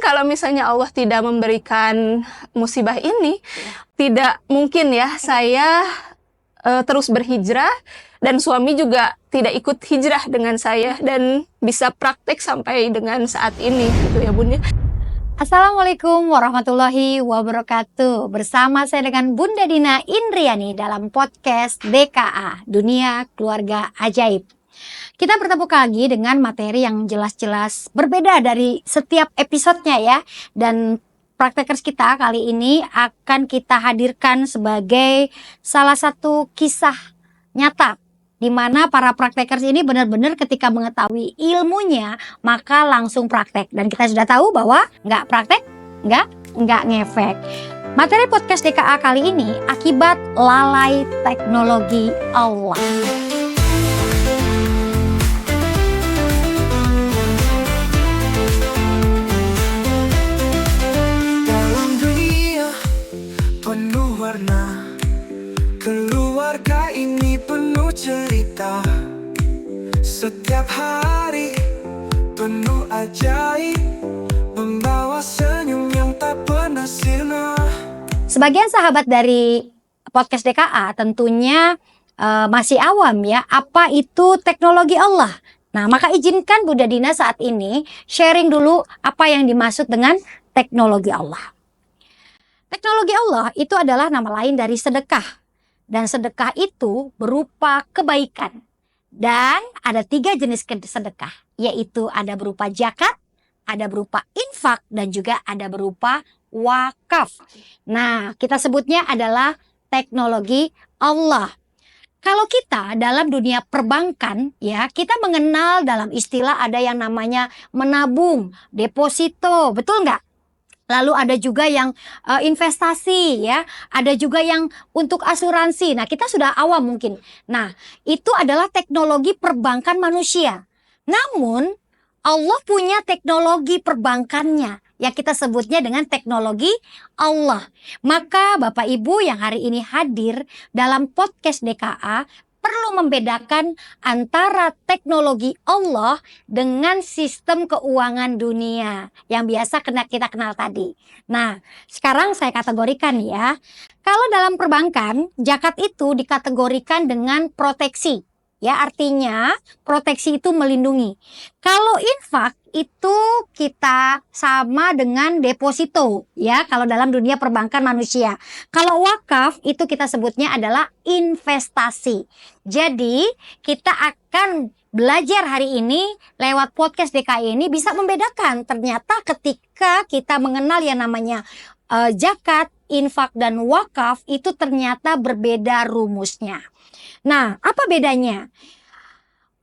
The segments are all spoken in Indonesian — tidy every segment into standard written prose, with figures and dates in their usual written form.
kalau misalnya Allah tidak memberikan musibah ini, tidak mungkin ya saya terus berhijrah, dan suami juga tidak ikut hijrah dengan saya dan bisa praktek sampai dengan saat ini gitu ya Bun ya. Assalamualaikum warahmatullahi wabarakatuh. Bersama saya dengan Bunda Dina Indriani dalam podcast DKA, Dunia Keluarga Ajaib. Kita bertemu lagi dengan materi yang jelas-jelas berbeda dari setiap episodenya ya. Dan praktekers kita kali ini akan kita hadirkan sebagai salah satu kisah nyata, di mana para praktekers ini benar-benar ketika mengetahui ilmunya maka langsung praktek. Dan kita sudah tahu bahwa nggak praktek nggak ngefek. Materi podcast DKA kali ini akibat lalai teknologi Allah. Penuh warna, keluarga ini penuh cerita. Setiap hari penuh ajaib, membawa senyum yang tak pernah sirna. Sebagian sahabat dari podcast DKA tentunya masih awam ya, apa itu teknologi Allah. Nah, maka izinkan Bunda Dina saat ini sharing dulu apa yang dimaksud dengan teknologi Allah. Teknologi Allah itu adalah nama lain dari sedekah. Dan sedekah itu berupa kebaikan. Dan ada 3 jenis sedekah. Yaitu ada berupa zakat, ada berupa infak, dan juga ada berupa wakaf. Nah, kita sebutnya adalah teknologi Allah. Kalau kita dalam dunia perbankan ya, kita mengenal dalam istilah ada yang namanya menabung, deposito, betul nggak? Lalu ada juga yang investasi ya, ada juga yang untuk asuransi. Nah, kita sudah awam mungkin. Nah, itu adalah teknologi perbankan manusia. Namun, Allah punya teknologi perbankannya yang kita sebutnya dengan teknologi Allah. Maka Bapak Ibu yang hari ini hadir dalam podcast DKA perlu membedakan antara teknologi Allah dengan sistem keuangan dunia yang biasa kita kenal tadi. Nah, sekarang saya kategorikan ya. Kalau dalam perbankan, zakat itu dikategorikan dengan proteksi. Ya, artinya proteksi itu melindungi. Kalau infak itu kita sama dengan deposito ya, kalau dalam dunia perbankan manusia. Kalau wakaf itu kita sebutnya adalah investasi. Jadi kita akan belajar hari ini lewat podcast DKI ini bisa membedakan ternyata ketika kita mengenal yang namanya zakat, infak, dan wakaf itu ternyata berbeda rumusnya. Nah, apa bedanya?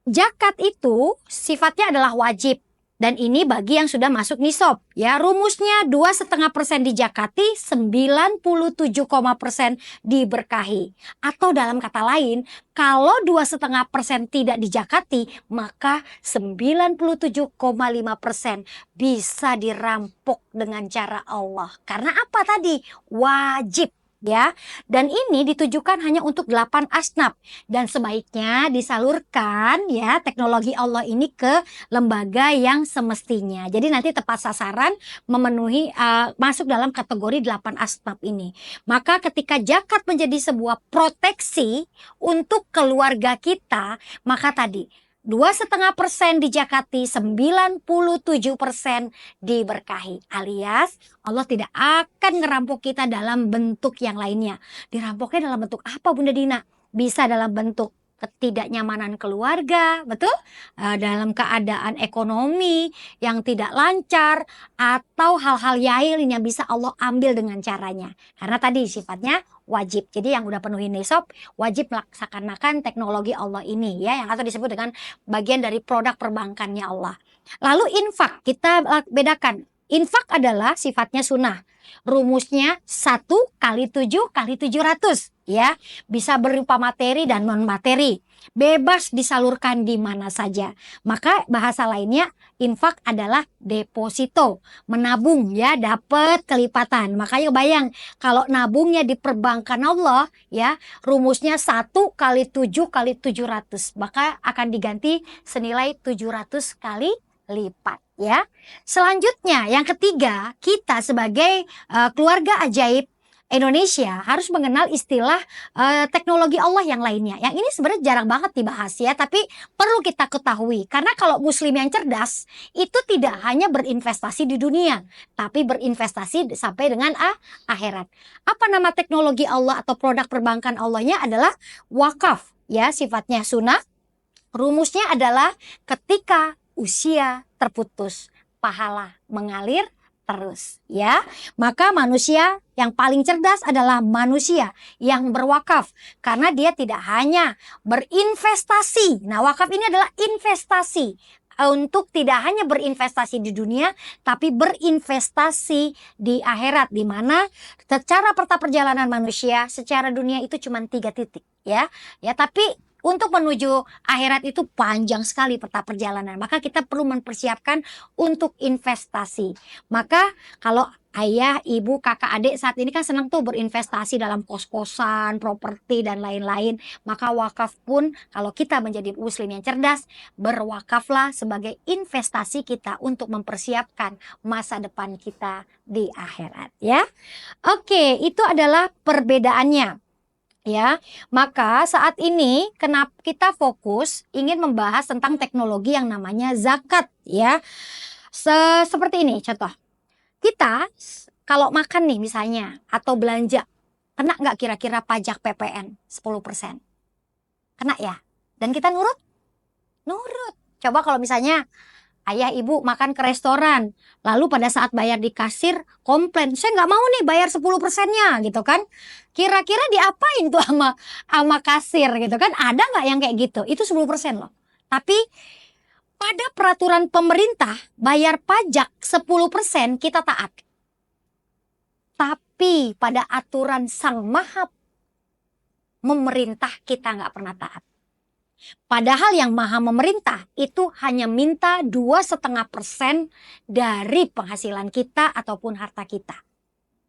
Zakat itu sifatnya adalah wajib. Dan ini bagi yang sudah masuk nisab. Ya, rumusnya 2,5% dijakati, 97,% diberkahi. Atau dalam kata lain, kalau 2,5% tidak dijakati, maka 97,5% bisa dirampok dengan cara Allah. Karena apa tadi? Wajib. Ya, dan ini ditujukan hanya untuk 8 asnaf dan sebaiknya disalurkan ya teknologi Allah ini ke lembaga yang semestinya. Jadi nanti tepat sasaran memenuhi masuk dalam kategori 8 asnaf ini. Maka ketika zakat menjadi sebuah proteksi untuk keluarga kita, maka tadi 2,5% dijakati, 97% diberkahi. Alias Allah tidak akan ngerampok kita dalam bentuk yang lainnya. Dirampoknya dalam bentuk apa Bunda Dina? Bisa dalam bentuk ketidaknyamanan keluarga, betul? Dalam keadaan ekonomi yang tidak lancar, atau hal-hal lain yang bisa Allah ambil dengan caranya. Karena tadi sifatnya wajib. Jadi yang udah penuhi nisab wajib melaksanakan teknologi Allah ini ya, yang atau disebut dengan bagian dari produk perbankannya Allah. Lalu infak, kita bedakan. Infak adalah sifatnya sunnah. Rumusnya 1 kali 7 kali 700 ya. Bisa berupa materi dan non materi. Bebas disalurkan di mana saja. Maka bahasa lainnya infak adalah deposito, menabung ya, dapat kelipatan. Makanya bayang kalau nabungnya di perbankan Allah ya, rumusnya 1 kali 7 kali 700, maka akan diganti senilai 700 kali lipat ya. Selanjutnya yang ketiga, kita sebagai keluarga ajaib Indonesia harus mengenal istilah teknologi Allah yang lainnya. Yang ini sebenarnya jarang banget dibahas ya, tapi perlu kita ketahui. Karena kalau muslim yang cerdas itu tidak hanya berinvestasi di dunia, tapi berinvestasi sampai dengan akhirat. Apa nama teknologi Allah atau produk perbankan Allahnya adalah wakaf ya, sifatnya sunnah. Rumusnya adalah ketika usia terputus, pahala mengalir terus ya. Maka manusia yang paling cerdas adalah manusia yang berwakaf, karena dia tidak hanya berinvestasi. Nah, wakaf ini adalah investasi untuk tidak hanya berinvestasi di dunia, tapi berinvestasi di akhirat, di mana secara peta perjalanan manusia secara dunia itu cuma 3 titik ya. Tapi untuk menuju akhirat itu panjang sekali peta perjalanan. Maka kita perlu mempersiapkan untuk investasi. Maka kalau ayah, ibu, kakak, adik saat ini kan senang tuh berinvestasi dalam kos-kosan, properti dan lain-lain. Maka wakaf pun kalau kita menjadi muslim yang cerdas, berwakaflah sebagai investasi kita untuk mempersiapkan masa depan kita di akhirat ya. Oke, itu adalah perbedaannya. Ya, maka saat ini kenapa kita fokus ingin membahas tentang teknologi yang namanya zakat ya. Seperti ini contoh. Kita kalau makan nih misalnya atau belanja, kena nggak kira-kira pajak PPN 10%? Kena ya? Dan kita nurut? Nurut. Coba kalau misalnya ayah ibu makan ke restoran, lalu pada saat bayar di kasir komplain, saya nggak mau nih bayar 10%-nya gitu kan. Kira-kira diapain tuh sama kasir gitu kan. Ada nggak yang kayak gitu? Itu 10% loh. Tapi pada peraturan pemerintah bayar pajak 10% kita taat. Tapi pada aturan sang maha memerintah kita nggak pernah taat. Padahal yang maha memerintah itu hanya minta 2,5% dari penghasilan kita ataupun harta kita.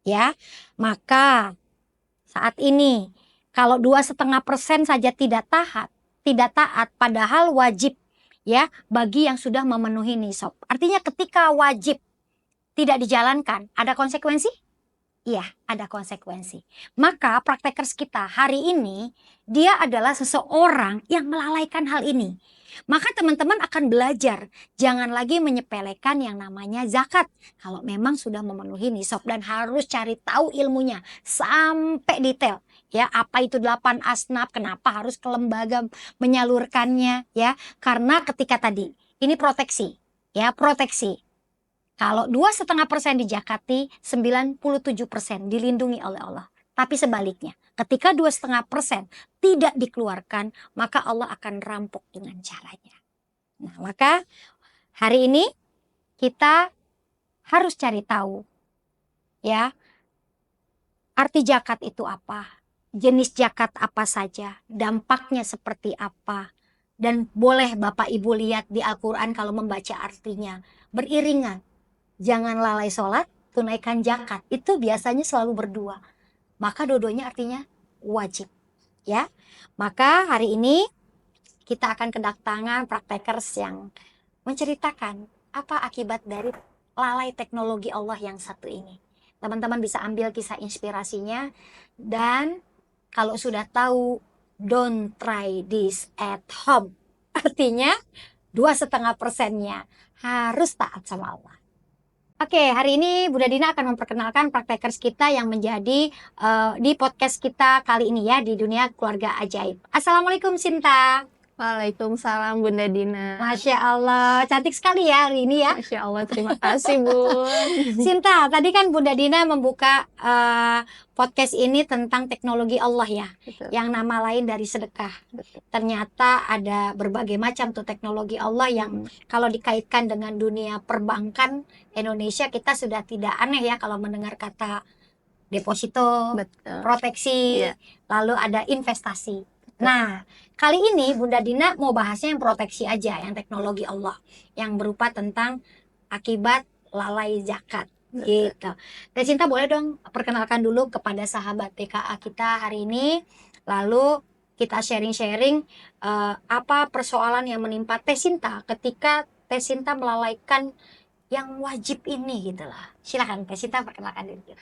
Ya, maka saat ini kalau 2,5% saja tidak taat, padahal wajib ya bagi yang sudah memenuhi nisab. Artinya ketika wajib tidak dijalankan, ada konsekuensi? Iya, ada konsekuensi. Maka praktekers kita hari ini, dia adalah seseorang yang melalaikan hal ini. Maka teman-teman akan belajar, jangan lagi menyepelekan yang namanya zakat. Kalau memang sudah memenuhi nisab dan harus cari tahu ilmunya sampai detail. Ya, apa itu 8 asnaf, kenapa harus ke lembaga menyalurkannya ya. Karena ketika tadi, ini proteksi. Ya, proteksi. Kalau 2,5% dijakati, 97% dilindungi oleh Allah. Tapi sebaliknya, ketika 2,5% tidak dikeluarkan, maka Allah akan rampok dengan caranya. Nah, maka hari ini kita harus cari tahu ya, arti zakat itu apa, jenis zakat apa saja, dampaknya seperti apa. Dan boleh Bapak Ibu lihat di Al-Quran kalau membaca artinya beriringan. Jangan lalai sholat, tunaikan zakat. Itu biasanya selalu berdua. Maka dua-duanya artinya wajib. Ya, maka hari ini kita akan kedatangan praktekers yang menceritakan apa akibat dari lalai teknologi Allah yang satu ini. Teman-teman bisa ambil kisah inspirasinya. Dan kalau sudah tahu, don't try this at home. Artinya 2,5%-nya harus taat sama Allah. Oke, hari ini Bunda Dina akan memperkenalkan praktekers kita yang menjadi di podcast kita kali ini ya, di Dunia Keluarga Ajaib. Assalamualaikum Sinta. Waalaikumsalam Bunda Dina. Masya Allah, cantik sekali ya hari ini ya. Masya Allah, terima kasih Bun. Sinta, tadi kan Bunda Dina membuka podcast ini tentang teknologi Allah ya. Betul. Yang nama lain dari sedekah. Betul. Ternyata ada berbagai macam tuh teknologi Allah yang kalau dikaitkan dengan dunia perbankan Indonesia, kita sudah tidak aneh ya kalau mendengar kata deposito, Betul. proteksi, Iya. lalu ada investasi. Nah, kali ini Bunda Dina mau bahasnya yang proteksi aja, yang teknologi Allah, yang berupa tentang akibat lalai zakat. Gitu. Dan Sinta boleh dong perkenalkan dulu kepada sahabat TKA kita hari ini, lalu kita sharing-sharing apa persoalan yang menimpa Teh Sinta ketika Teh Sinta melalaikan yang wajib ini gitu lah. Silakan Teh Sinta perkenalkan diri.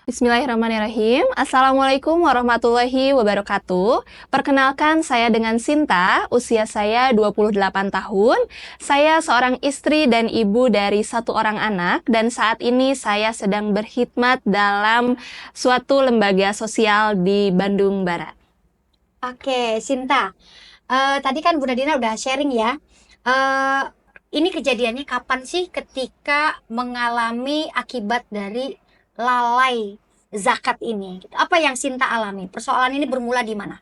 Bismillahirrahmanirrahim. Assalamualaikum warahmatullahi wabarakatuh. Perkenalkan, saya dengan Sinta, usia saya 28 tahun. Saya seorang istri dan ibu dari 1 orang anak, dan saat ini saya sedang berkhidmat dalam suatu lembaga sosial di Bandung Barat. Oke, Sinta. Tadi kan Bunda Dina udah sharing ya. Ini kejadiannya kapan sih ketika mengalami akibat dari lalai zakat ini? Apa yang Sinta alami? Persoalan ini bermula di mana?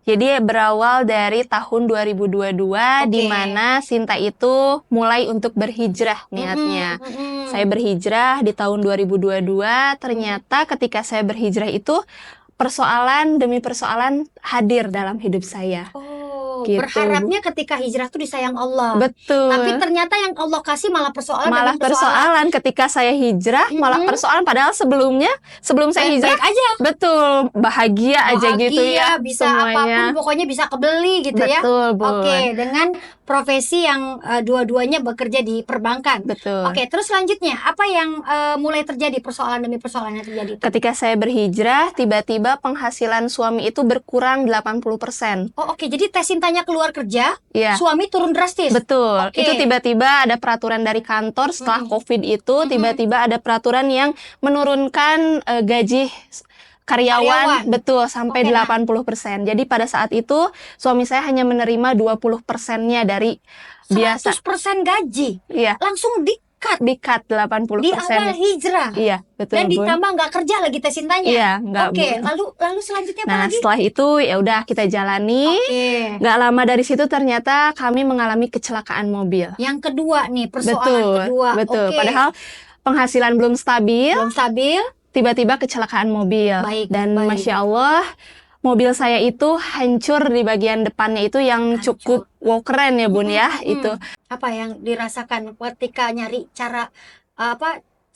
Jadi berawal dari tahun 2022 di mana Sinta itu mulai untuk berhijrah niatnya. Saya berhijrah di tahun 2022, ternyata ketika saya berhijrah itu persoalan demi persoalan hadir dalam hidup saya. Gitu. Berharapnya ketika hijrah tuh disayang Allah. Betul. Tapi ternyata yang Allah kasih malah persoalan. Malah persoalan ketika saya hijrah, malah persoalan padahal sebelum saya hijrah baik aja. Betul, bahagia aja gitu ya. Bisa semuanya. apapun pokoknya bisa kebeli gitu ya. Betul, Bu. Oke, dengan profesi yang dua-duanya bekerja di perbankan. Betul. Oke, terus selanjutnya apa yang mulai terjadi persoalan demi persoalan yang terjadi itu? Ketika saya berhijrah, tiba-tiba penghasilan suami itu berkurang 80%. Oh, oke. Jadi Teh Sintanya keluar kerja, Iya. suami turun drastis. Betul. Oke. Itu tiba-tiba ada peraturan dari kantor setelah COVID itu, tiba-tiba ada peraturan yang menurunkan gaji karyawan, betul, sampai 80%. Jadi pada saat itu suami saya hanya menerima 20%-nya dari biasa. 100% gaji. Iya. Langsung Di-cut 80%. di awal hijrah. Iya, betul, Dan Bun. ditambah nggak kerja lagi Teh Sintanya. Iya, nggak, Oke, Bun. lalu selanjutnya apa Nah, lagi? setelah itu ya udah kita jalani. Oke. Nggak lama dari situ ternyata kami mengalami kecelakaan mobil. Yang kedua nih, persoalan Betul, kedua. betul. Oke. Padahal penghasilan belum stabil, belum stabil. tiba-tiba kecelakaan mobil. Baik, Dan baik. Masya Allah, mobil saya itu hancur di bagian depannya itu yang Hancur. cukup wow, keren ya Bun ya. Itu Apa yang dirasakan ketika nyari cara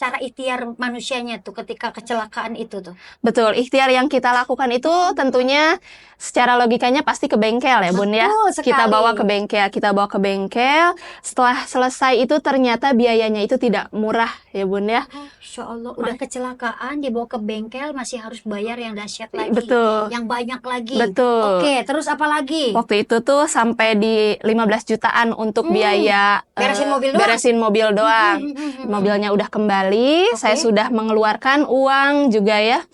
cara ikhtiar manusianya tuh ketika kecelakaan itu tuh? betul, ikhtiar yang kita lakukan itu tentunya secara logikanya pasti ke bengkel ya Bun ya. Betul Kita sekali. bawa ke bengkel. Setelah selesai itu ternyata biayanya itu tidak murah ya Bun ya. Masya Allah, udah kecelakaan dibawa ke bengkel masih harus bayar yang dahsyat lagi. Betul. Yang banyak lagi. Betul. Oke, terus apa lagi? Waktu itu tuh sampai di 15 jutaan untuk biaya Beresin mobil doang? beresin mobil doang. Mobilnya udah kembali, saya sudah mengeluarkan uang juga ya.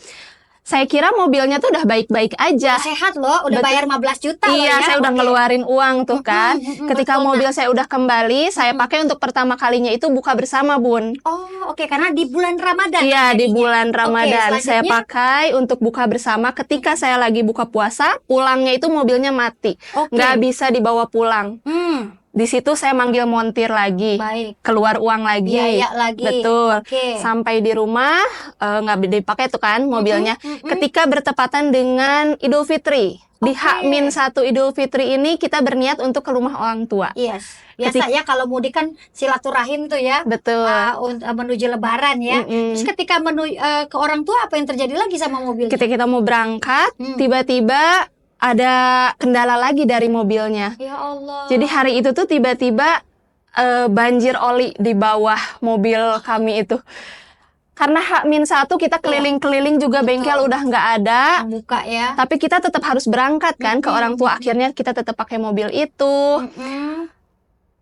Saya kira mobilnya tuh udah baik-baik aja. Sehat loh, udah Betul. bayar 15 juta loh Iya, ya. saya udah Oke. ngeluarin uang tuh kan. Ketika betul, mobil saya udah kembali, saya pakai untuk pertama kalinya itu buka bersama, Bun. Oh, oke, karena di bulan Ramadan. Iya, di jadinya. bulan Ramadan saya selanjutnya? pakai untuk buka bersama. Ketika saya lagi buka puasa, pulangnya itu mobilnya mati. Oke. Nggak bisa dibawa pulang. Di situ saya manggil montir lagi. Baik. Keluar uang lagi. Biaya lagi. Betul. Oke. Sampai di rumah nggak dipakai tuh kan mobilnya. Ketika bertepatan dengan Idul Fitri, di H-1 Idul Fitri ini kita berniat untuk ke rumah orang tua. Yes. Biasa ya kalau mudik kan silaturahim tuh ya. Betul. Menuju lebaran ya. Terus ketika ke orang tua apa yang terjadi lagi sama mobilnya? Ketika kita mau berangkat, tiba-tiba ada kendala lagi dari mobilnya. Ya Allah. Jadi hari itu tuh tiba-tiba banjir oli di bawah mobil kami itu. Karena H-1 kita keliling-keliling juga bengkel udah nggak ada. buka ya. Tapi kita tetap harus berangkat kan ke orang tua. Akhirnya kita tetap pakai mobil itu.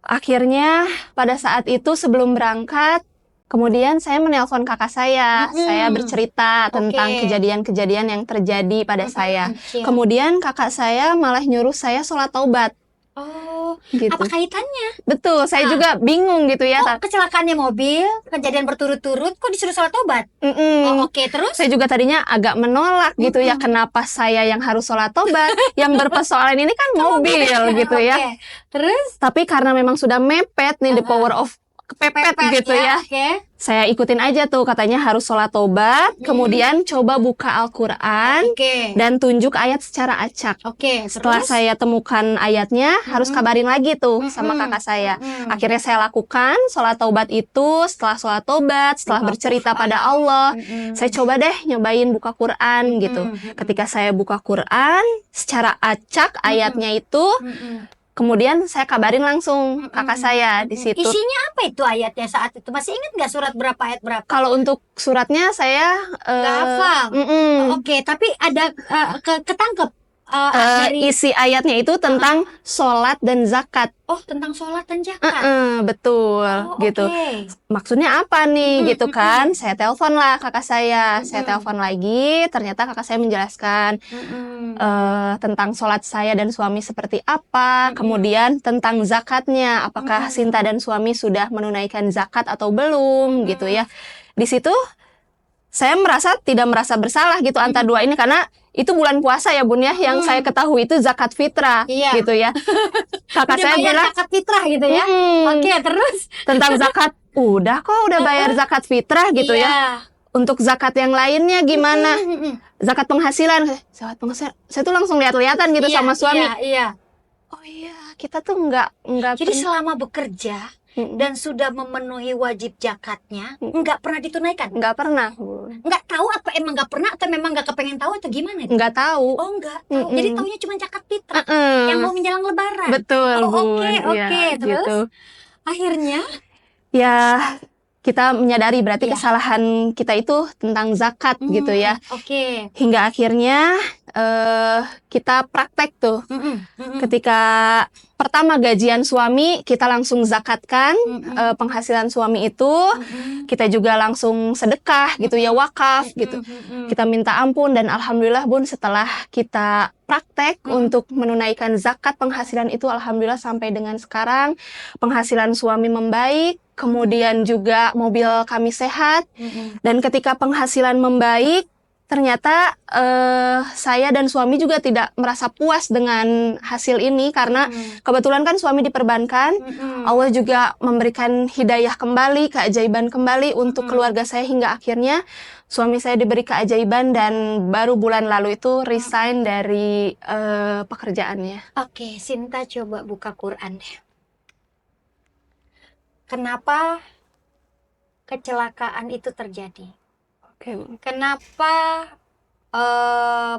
Akhirnya pada saat itu sebelum berangkat, kemudian saya menelpon kakak saya. Saya bercerita tentang kejadian-kejadian yang terjadi pada saya. Siap. Kemudian kakak saya malah nyuruh saya sholat taubat. Oh, Gitu. apa kaitannya? Betul, saya juga bingung gitu ya. Oh, kecelakaannya mobil, kejadian berturut-turut, kok disuruh sholat tobat? Mm-mm. Oh, oke, terus? Saya juga tadinya agak menolak gitu ya, kenapa saya yang harus sholat tobat? Yang berpersoalan ini kan mobil gitu ya. Oke. Terus? Tapi karena memang sudah mepet nih, the power of kepepet gitu ya. Oke. Saya ikutin aja tuh, katanya harus sholat tobat, kemudian coba buka Al-Quran, Oke. dan tunjuk ayat secara acak. Oke, Setelah terus? saya temukan ayatnya, harus kabarin lagi tuh sama kakak saya. Akhirnya saya lakukan sholat taubat itu. Setelah sholat taubat, setelah bercerita pada Allah, saya coba deh nyobain buka Quran gitu. Ketika saya buka Quran, secara acak ayatnya itu Kemudian saya kabarin langsung kakak saya di situ. Isinya apa itu ayatnya saat itu? Masih ingat nggak surat berapa ayat berapa? Kalau untuk suratnya saya Nggak hafal. Oke, tapi ada ketangkep dari isi ayatnya itu tentang sholat dan zakat. tentang sholat dan zakat. Betul, gitu. Oke. Maksudnya apa nih, gitu kan? Saya telepon lah kakak saya. Saya telepon lagi, ternyata kakak saya menjelaskan tentang sholat saya dan suami seperti apa. Kemudian tentang zakatnya, apakah Sinta dan suami sudah menunaikan zakat atau belum, gitu ya. Di situ saya tidak merasa bersalah gitu antara dua ini, karena itu bulan puasa ya Bun ya, yang saya ketahui itu zakat fitrah, Iya. gitu ya. Kakak Udah saya bayar bilang zakat fitrah gitu ya. Oke, terus tentang zakat, udah bayar zakat fitrah gitu ya. Iya. Untuk zakat yang lainnya gimana? Zakat penghasilan. Saya tuh langsung lihat-lihatan gitu Iya, sama suami. Iya. Oh iya, kita tuh nggak Jadi selama bekerja dan sudah memenuhi wajib zakatnya, nggak pernah ditunaikan. nggak pernah, Bu. Nggak tahu apa emang nggak pernah atau memang nggak kepengen tahu atau gimana? Nggak tahu. Oh, nggak tahu. Jadi taunya cuma zakat fitrah Mm-mm. yang mau menjelang Lebaran. Betul, Oh, Bun. oke. Ya, Terus gitu. akhirnya Ya, kita menyadari berarti Iya. kesalahan kita itu tentang zakat gitu ya. Oke. Hingga akhirnya kita praktek tuh. Ketika pertama gajian suami, kita langsung zakatkan penghasilan suami itu. Kita juga langsung sedekah gitu ya, wakaf gitu. Kita minta ampun, dan alhamdulillah Bun, setelah kita praktek untuk menunaikan zakat penghasilan itu, alhamdulillah sampai dengan sekarang penghasilan suami membaik. Kemudian juga mobil kami sehat. Dan ketika penghasilan membaik, ternyata saya dan suami juga tidak merasa puas dengan hasil ini, karena kebetulan kan suami diperbankan. Allah juga memberikan hidayah kembali, keajaiban kembali untuk keluarga saya, hingga akhirnya suami saya diberi keajaiban dan baru bulan lalu itu resign dari pekerjaannya. Oke, Sinta coba buka Quran deh. Kenapa kecelakaan itu terjadi? Oke, Bu. Kenapa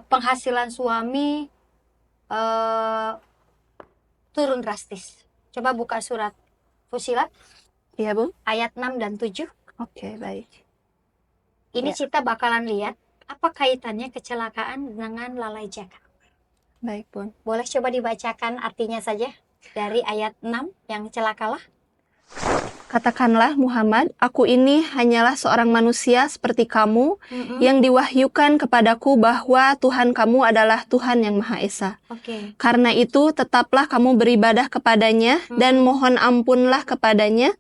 penghasilan suami turun drastis? Coba buka surat Fusilat Iya, Bu. ayat 6 dan 7. Oke, baik. Ini Ya. kita bakalan lihat apa kaitannya kecelakaan dengan lalai zakat. Baik, Bun. Boleh coba dibacakan artinya saja dari ayat 6 yang celakalah. Katakanlah Muhammad, aku ini hanyalah seorang manusia seperti kamu yang diwahyukan kepadaku bahwa Tuhan kamu adalah Tuhan yang Maha Esa. Oke. Karena itu tetaplah kamu beribadah kepadanya dan mohon ampunlah kepadanya,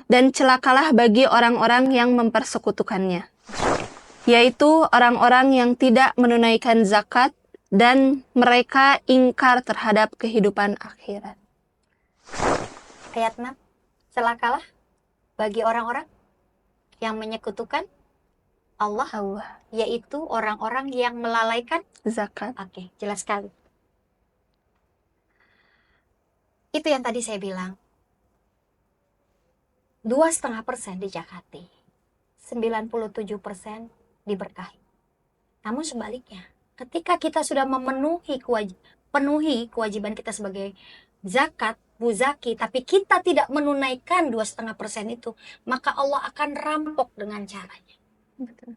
dan celakalah bagi orang-orang yang mempersekutukannya, yaitu orang-orang yang tidak menunaikan zakat dan mereka ingkar terhadap kehidupan akhirat. Ayat 6. Celakalah bagi orang-orang yang menyekutukan Allah, yaitu orang-orang yang melalaikan Zakat. Oke, jelas sekali. Itu yang tadi saya bilang. 2,5% dijakati, 97% diberkahi. Namun sebaliknya, ketika kita sudah memenuhi kewajiban kita sebagai zakat, buzaki, tapi kita tidak menunaikan 2,5% itu, maka Allah akan rampok dengan caranya. Betul.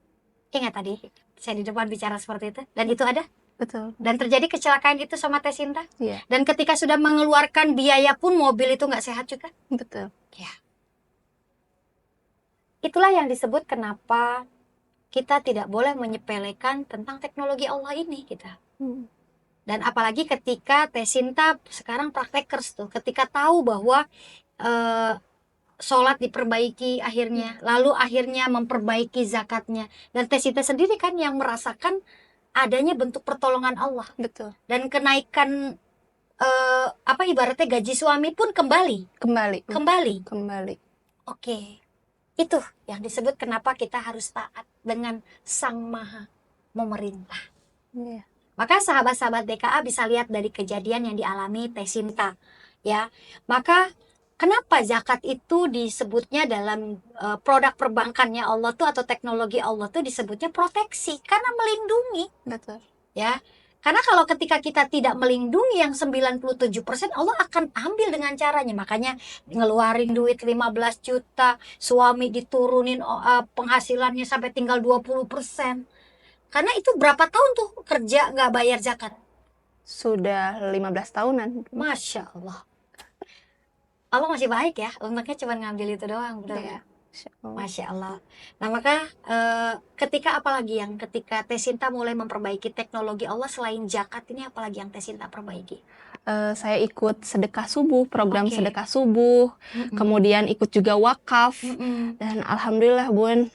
Ingat tadi saya di depan bicara seperti itu, dan itu ada, Betul. dan terjadi kecelakaan itu sama Teh Sinta. Iya. Dan ketika sudah mengeluarkan biaya pun mobil itu nggak sehat juga. Betul. Ya. Itulah yang disebut kenapa kita tidak boleh menyepelekan tentang teknologi Allah ini kita. Dan apalagi ketika Teh Sinta sekarang praktekers tuh, ketika tahu bahwa sholat diperbaiki akhirnya, lalu akhirnya memperbaiki zakatnya, dan Teh Sinta sendiri kan yang merasakan adanya bentuk pertolongan Allah. Betul. Dan kenaikan ibaratnya gaji suami pun kembali. Oke. Itu yang disebut kenapa kita harus taat dengan Sang Maha Memerintah. Iya. Maka sahabat-sahabat DKA bisa lihat dari kejadian yang dialami Teh Sinta, ya. Maka kenapa zakat itu disebutnya dalam produk perbankannya Allah tuh atau teknologi Allah tuh disebutnya proteksi, karena melindungi, Betul. ya. Karena kalau ketika kita tidak melindungi yang 97%, Allah akan ambil dengan caranya. Makanya ngeluarin duit 15 juta, suami diturunin penghasilannya sampai tinggal 20%. Karena itu berapa tahun tuh kerja nggak bayar zakat? Sudah 15 tahunan. Masya Allah. Allah masih baik ya, untungnya cuma ngambil itu doang, betul ya? Masya Allah. Masya Allah. Nah maka ketika apalagi yang ketika Tesinta mulai memperbaiki teknologi Allah selain zakat ini, apalagi yang Tesinta perbaiki? Saya ikut sedekah subuh, program Oke. sedekah subuh, kemudian ikut juga wakaf, Mm-mm. dan alhamdulillah Bun,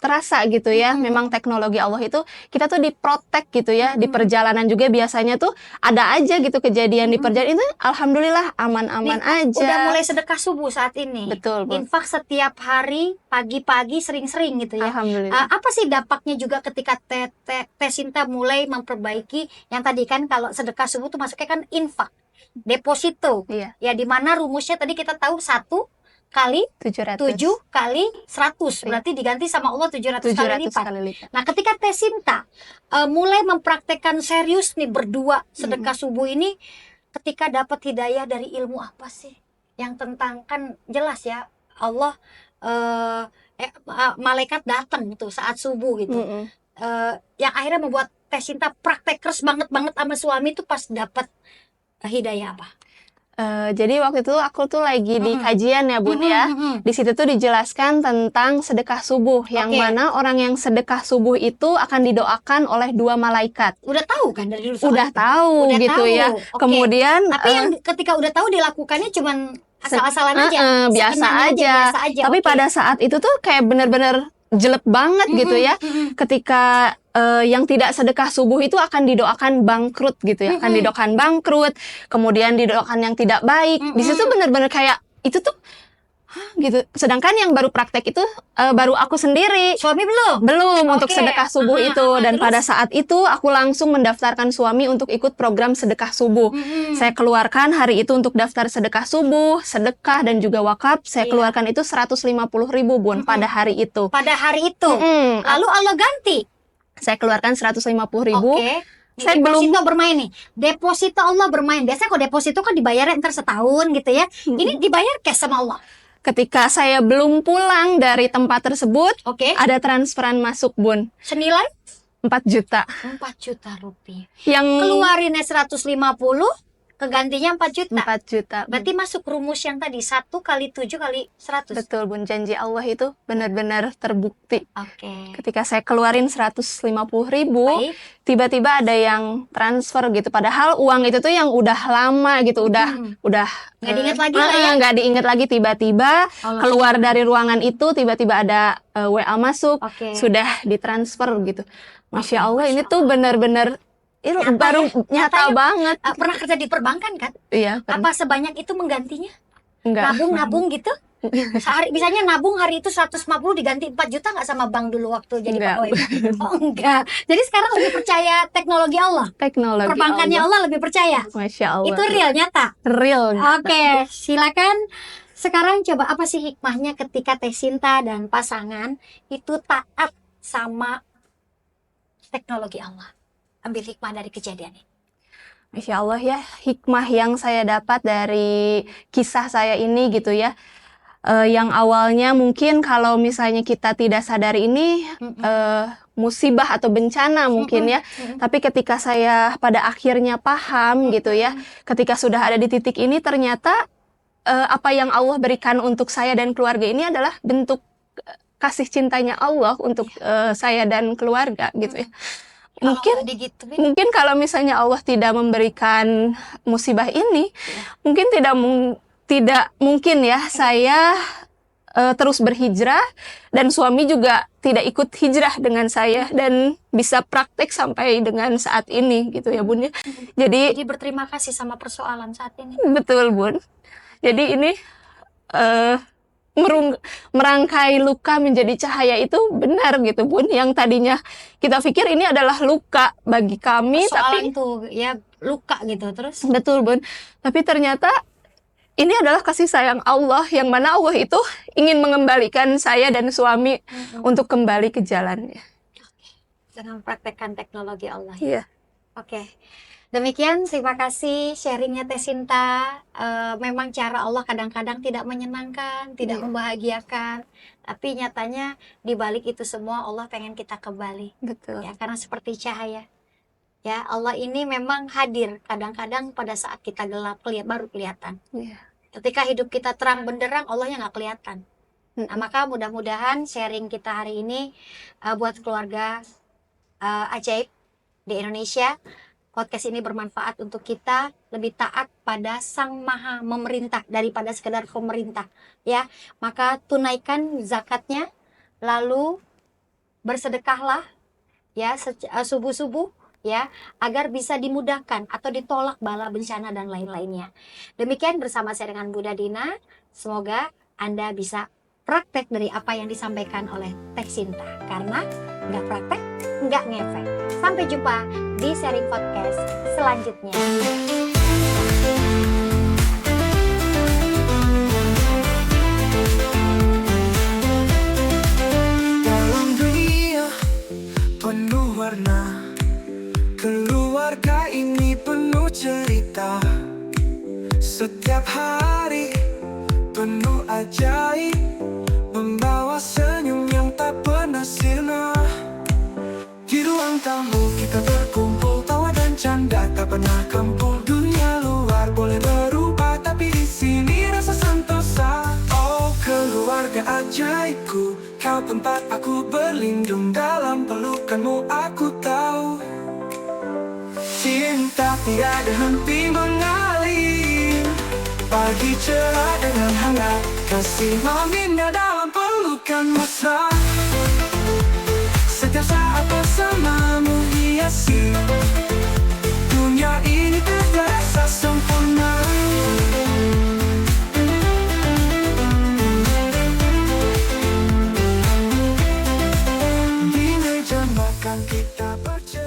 terasa gitu ya, memang teknologi Allah itu kita tuh diprotek gitu ya, di perjalanan juga biasanya tuh ada aja gitu kejadian di perjalanan itu, alhamdulillah aman-aman Nih, aja. udah mulai sedekah subuh saat ini. Betul Bun, Infak setiap hari, pagi-pagi sering-sering gitu ya. alhamdulillah. Apa sih dampaknya juga ketika Tesinta mulai memperbaiki yang tadi kan kalau sedekah subuh tuh masuknya kan infak, deposito. Iya, Ya di mana rumusnya tadi kita tahu 1 kali 700. 7 kali 100 berarti diganti sama Allah 700 kali 700 lipat. kali lipat. Nah, ketika Tesinta mulai mempraktekkan serius nih berdua sedekah subuh ini, ketika dapat hidayah dari ilmu apa sih? Yang tentang kan jelas ya Allah malaikat datang tuh saat subuh gitu. Mm-mm. Yang akhirnya membuat Tesinta praktek keras banget sama suami itu pas dapat hidayah apa? Jadi waktu itu aku tuh lagi di kajian ya Bun ya. Di situ tuh dijelaskan tentang sedekah subuh, yang Oke. mana orang yang sedekah subuh itu akan didoakan oleh 2 malaikat. Udah tahu kan dari dulu soal Udah itu? tahu Udah gitu tahu. ya. Oke. Kemudian Tapi yang ketika udah tahu dilakukannya cuman asal-asalan aja, biasa seenaknya aja. biasa aja. Tapi Oke. pada saat itu tuh kayak bener-bener jelek banget gitu ya. Ketika yang tidak sedekah subuh itu akan didoakan bangkrut gitu ya, akan didoakan bangkrut, kemudian didoakan yang tidak baik. Di situ bener-bener kayak itu tuh gitu. Sedangkan yang baru praktek itu baru aku sendiri. Suami belum? Belum untuk Oke. sedekah subuh itu, dan terus? pada saat itu aku langsung mendaftarkan suami untuk ikut program sedekah subuh. Saya keluarkan hari itu untuk daftar sedekah subuh, sedekah dan juga wakaf. Saya Iya. keluarkan itu 150.000 Bun pada hari itu. Pada hari itu. Mm, Lalu Allah ganti. saya keluarkan 150.000. Oke. Nih, Saya deposito bermain nih. Deposito Allah bermain. Biasanya kalau deposito kan dibayarnya ntar setahun gitu ya. Ini dibayar cash sama Allah. Ketika saya belum pulang dari tempat tersebut, Oke. ada transferan masuk Bun, Senilai 4 juta. 4 juta rupiah. Yang Keluarinnya 150, kegantinya 4 juta. 4 juta. Berarti masuk rumus yang tadi 1 kali 7 kali 100. Betul Bun, janji Allah itu benar-benar terbukti. Oke. Ketika saya keluarin 150.000, Baik. tiba-tiba ada yang transfer gitu. Padahal uang itu tuh yang udah lama gitu, udah Nggak diingat lagi lah ya. nggak diingat lagi. Tiba-tiba Allah. keluar dari ruangan itu, tiba-tiba ada WA masuk, Oke. sudah ditransfer gitu. Masya Oke, Allah, Masya ini tuh benar-benar Nyata baru ya, nyata nyata ya. banget. Pernah kerja di perbankan kan? Iya, Apa sebanyak itu menggantinya? enggak. Nabung gitu? Sehari bisanya nabung hari itu 150 diganti 4 juta nggak sama bank dulu waktu jadi Enggak. pegawai? Oh enggak. Jadi sekarang lebih percaya teknologi Allah. Teknologi Perbankannya Allah. Allah lebih percaya. Masya Allah. Itu real nyata. Real. Oke, silakan. Sekarang coba apa sih hikmahnya ketika Tesinta dan pasangan itu taat sama teknologi Allah? Ambil hikmah dari kejadian ini. Masya Allah ya, hikmah yang saya dapat dari kisah saya ini gitu ya. Yang awalnya mungkin kalau misalnya kita tidak sadar ini musibah atau bencana mungkin ya. Tapi ketika saya pada akhirnya paham gitu ya, ketika sudah ada di titik ini ternyata apa yang Allah berikan untuk saya dan keluarga ini adalah bentuk kasih cintanya Allah untuk saya dan keluarga gitu ya. Mungkin kalau misalnya Allah tidak memberikan musibah ini, mungkin tidak mungkin ya saya terus berhijrah, dan suami juga tidak ikut hijrah dengan saya dan bisa praktek sampai dengan saat ini gitu ya Bun ya. Jadi berterima kasih sama persoalan saat ini. betul Bun. Jadi ini merangkai luka menjadi cahaya itu benar gitu Bun. Yang tadinya kita pikir ini adalah luka bagi kami, Persoalan tuh ya luka gitu terus. betul Bun. Tapi ternyata ini adalah kasih sayang Allah, yang mana Allah itu ingin mengembalikan saya dan suami untuk kembali ke jalannya. Dengan praktekkan teknologi Allah. Iya. Oke. Demikian, terima kasih sharingnya Teh Sinta. Memang cara Allah kadang-kadang tidak menyenangkan, tidak Iya. membahagiakan, tapi nyatanya di balik itu semua Allah pengen kita kembali, Betul. ya, karena seperti cahaya. Ya, Allah ini memang hadir kadang-kadang pada saat kita gelap baru kelihatan. Iya. Ketika hidup kita terang benderang, Allahnya nggak kelihatan. Nah, Mm-mm. maka mudah-mudahan sharing kita hari ini buat keluarga ajaib di Indonesia, podcast ini bermanfaat untuk kita lebih taat pada Sang Maha Memerintah daripada sekedar pemerintah, ya. Maka tunaikan zakatnya, lalu bersedekahlah, ya, subuh-subuh, ya, agar bisa dimudahkan atau ditolak bala bencana dan lain-lainnya. Demikian bersama saya dengan Bunda Dina, semoga Anda bisa praktek dari apa yang disampaikan oleh Teh Sinta, karena nggak praktek nggak ngefek. Sampai jumpa di sharing podcast selanjutnya. Dalam dunia penuh warna, keluarga ini penuh cerita. Setiap hari penuh ajaib, membawa senyum yang tak pernah sirna. Di ruang tamu kita berkumpul, tawa dan canda tak pernah kempul. Dunia luar boleh berubah, tapi di sini rasa sentosa. Oh keluarga ajaibku, kau tempat aku berlindung. Dalam pelukanmu aku tahu cinta tiada henti mengalir. Pagi cerah dengan hangat, kasih mengindah dalam pelukan mesra. Setiap saat bersamamu hiasi dunia ini terasa sempurna. Di meja makan kita bercerita.